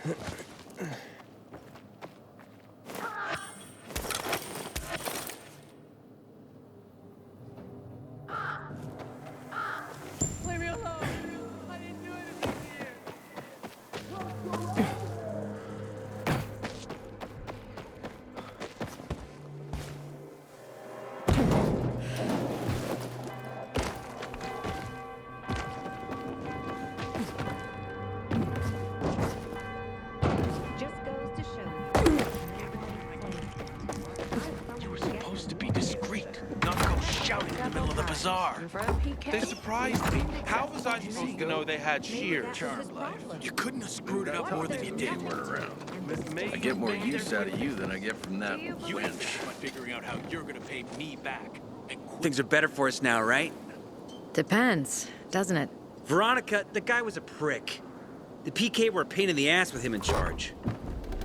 Leave me alone! I didn't do anything here! Just goes to show You were supposed to be discreet, not go shouting in the middle of the bazaar. They surprised me. How was I supposed to know they had shears? You couldn't have screwed it up more than you did. I get more use out of you than I get from that You wench. by figuring out how you're gonna pay me back. And quit. Things are better for us now, right? Depends, doesn't it? Veronica, the guy was a prick. The PK were a pain in the ass with him in charge.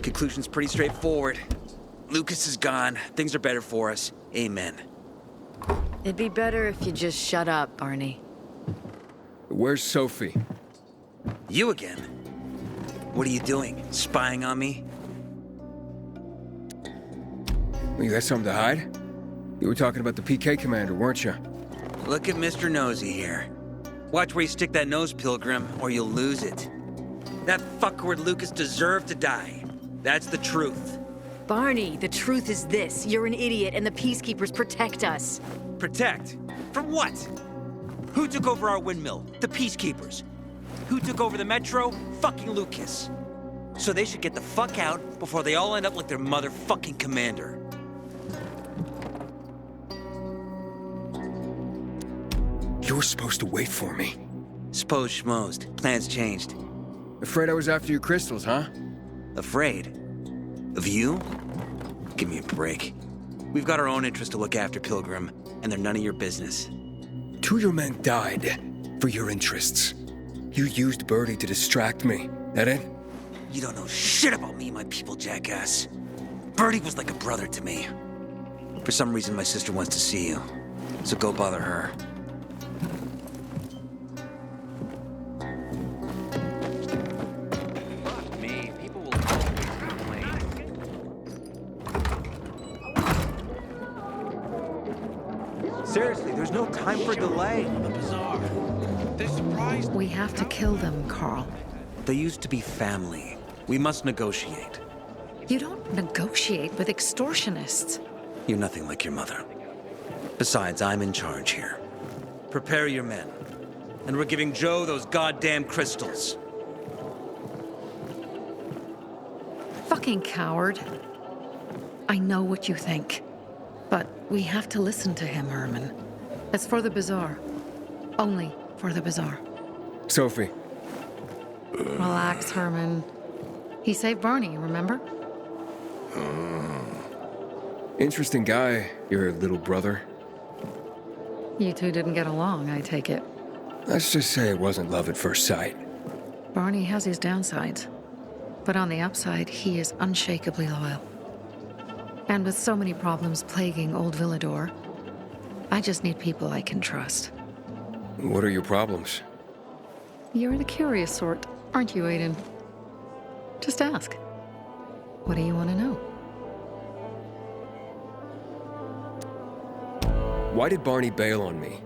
Conclusion's pretty straightforward. Lucas is gone. Things are better for us. Amen. It'd be better if you just shut up, Barney. Where's Sophie? You again? What are you doing? Spying on me? You got something to hide? You were talking about the PK commander, weren't you? Look at Mr. Nosy here. Watch where you stick that nose, Pilgrim, or you'll lose it. That fuckward Lucas deserved to die. That's the truth. Barney, the truth is this. You're an idiot and the Peacekeepers protect us. Protect? From what? Who took over our windmill? The Peacekeepers. Who took over the Metro? Fucking Lucas. So they should get the fuck out before they all end up like their motherfucking commander. You were supposed to wait for me. Suppose schmozed. Plans changed. Afraid I was after your crystals, huh? Afraid? Of you? Give me a break. We've got our own interests to look after, Pilgrim, and they're none of your business. 2 of your men died for your interests. You used Birdie to distract me. That it? You don't know shit about me and my people, jackass. Birdie was like a brother to me. For some reason, my sister wants to see you, so go bother her. Fuck me. People will always complain. Seriously, there's no time for delay. The bazaar. They surprised me. We have to kill them, Carl. They used to be family. We must negotiate. You don't negotiate with extortionists. You're nothing like your mother. Besides, I'm in charge here. Prepare your men. And we're giving Joe those goddamn crystals. Fucking coward. I know what you think. But we have to listen to him, Herman. It's for the bazaar. Only for the bazaar. Sophie. Relax, Herman. He saved Barney, remember? Interesting guy, your little brother. You two didn't get along, I take it. Let's just say it wasn't love at first sight. Barney has his downsides. But on the upside, he is unshakably loyal. And with so many problems plaguing Old Villador, I just need people I can trust. What are your problems? You're the curious sort, aren't you, Aiden? Just ask. What do you want to know? Why did Barney bail on me?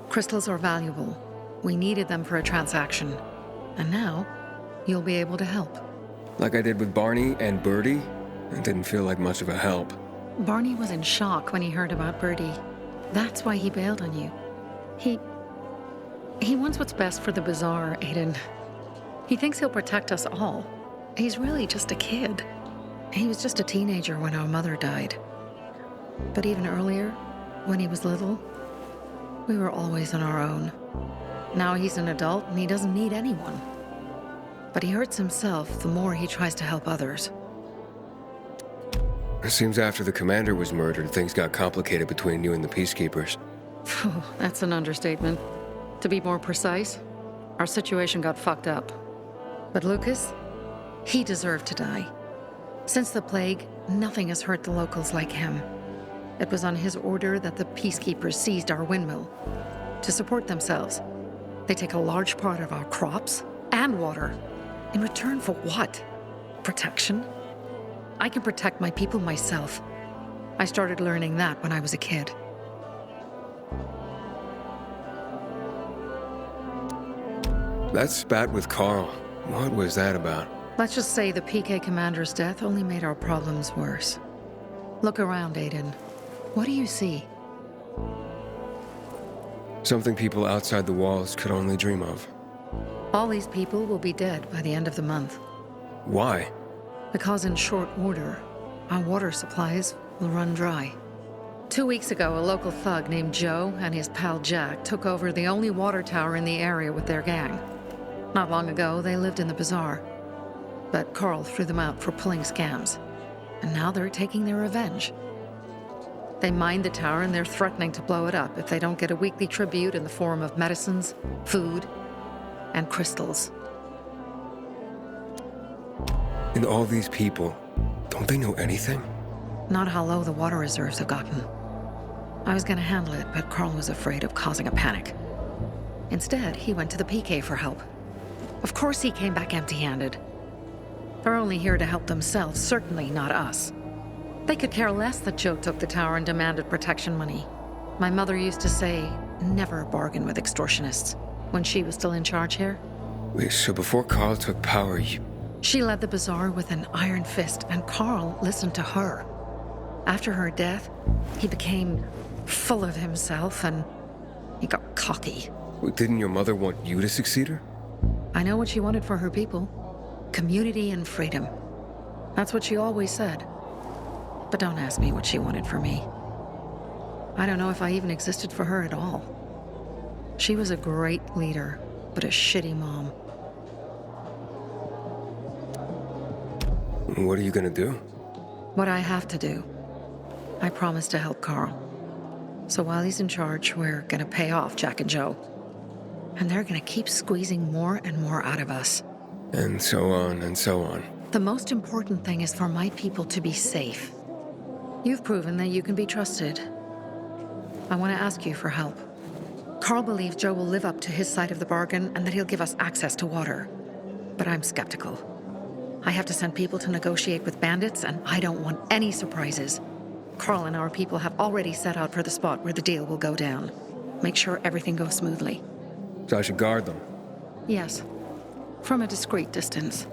Crystals are valuable. We needed them for a transaction. And now, you'll be able to help. Like I did with Barney and Birdie? It didn't feel like much of a help. Barney was in shock when he heard about Birdie. That's why he bailed on you. He wants what's best for the bazaar, Aiden. He thinks he'll protect us all. He's really just a kid. He was just a teenager when our mother died. But even earlier, when he was little, we were always on our own. Now he's an adult and he doesn't need anyone. But he hurts himself the more he tries to help others. It seems after the commander was murdered, things got complicated between you and the Peacekeepers. That's an understatement. To be more precise, our situation got fucked up. But Lucas, he deserved to die. Since the plague, nothing has hurt the locals like him. It was on his order that the Peacekeepers seized our windmill. To support themselves, they take a large part of our crops and water. In return for what? Protection? I can protect my people myself. I started learning that when I was a kid. That spat with Carl, what was that about? Let's just say the PK commander's death only made our problems worse. Look around, Aiden. What do you see? Something people outside the walls could only dream of. All these people will be dead by the end of the month. Why? Because in short order, our water supplies will run dry. 2 weeks ago, a local thug named Joe and his pal Jack took over the only water tower in the area with their gang. Not long ago, they lived in the bazaar. But Carl threw them out for pulling scams. And now they're taking their revenge. They mined the tower and they're threatening to blow it up if they don't get a weekly tribute in the form of medicines, food, and crystals. And all these people, don't they know anything? Not how low the water reserves have gotten. I was gonna handle it, but Carl was afraid of causing a panic. Instead, he went to the PK for help. Of course he came back empty-handed. They're only here to help themselves, certainly not us. They could care less that Joe took the tower and demanded protection money. My mother used to say, never bargain with extortionists, when she was still in charge here. Wait, so before Carl took power, She led the bazaar with an iron fist, and Carl listened to her. After her death, he became full of himself and he got cocky. Wait, didn't your mother want you to succeed her? I know what she wanted for her people. Community and freedom. That's what she always said. But don't ask me what she wanted for me. I don't know if I even existed for her at all. She was a great leader, but a shitty mom. What are you gonna do? What I have to do. I promised to help Carl. So while he's in charge, we're gonna pay off Jack and Joe. And they're gonna keep squeezing more and more out of us. And so on and so on. The most important thing is for my people to be safe. You've proven that you can be trusted. I want to ask you for help. Carl believes Joe will live up to his side of the bargain and that he'll give us access to water. But I'm skeptical. I have to send people to negotiate with bandits, and I don't want any surprises. Carl and our people have already set out for the spot where the deal will go down. Make sure everything goes smoothly. So I should guard them. Yes. From a discreet distance.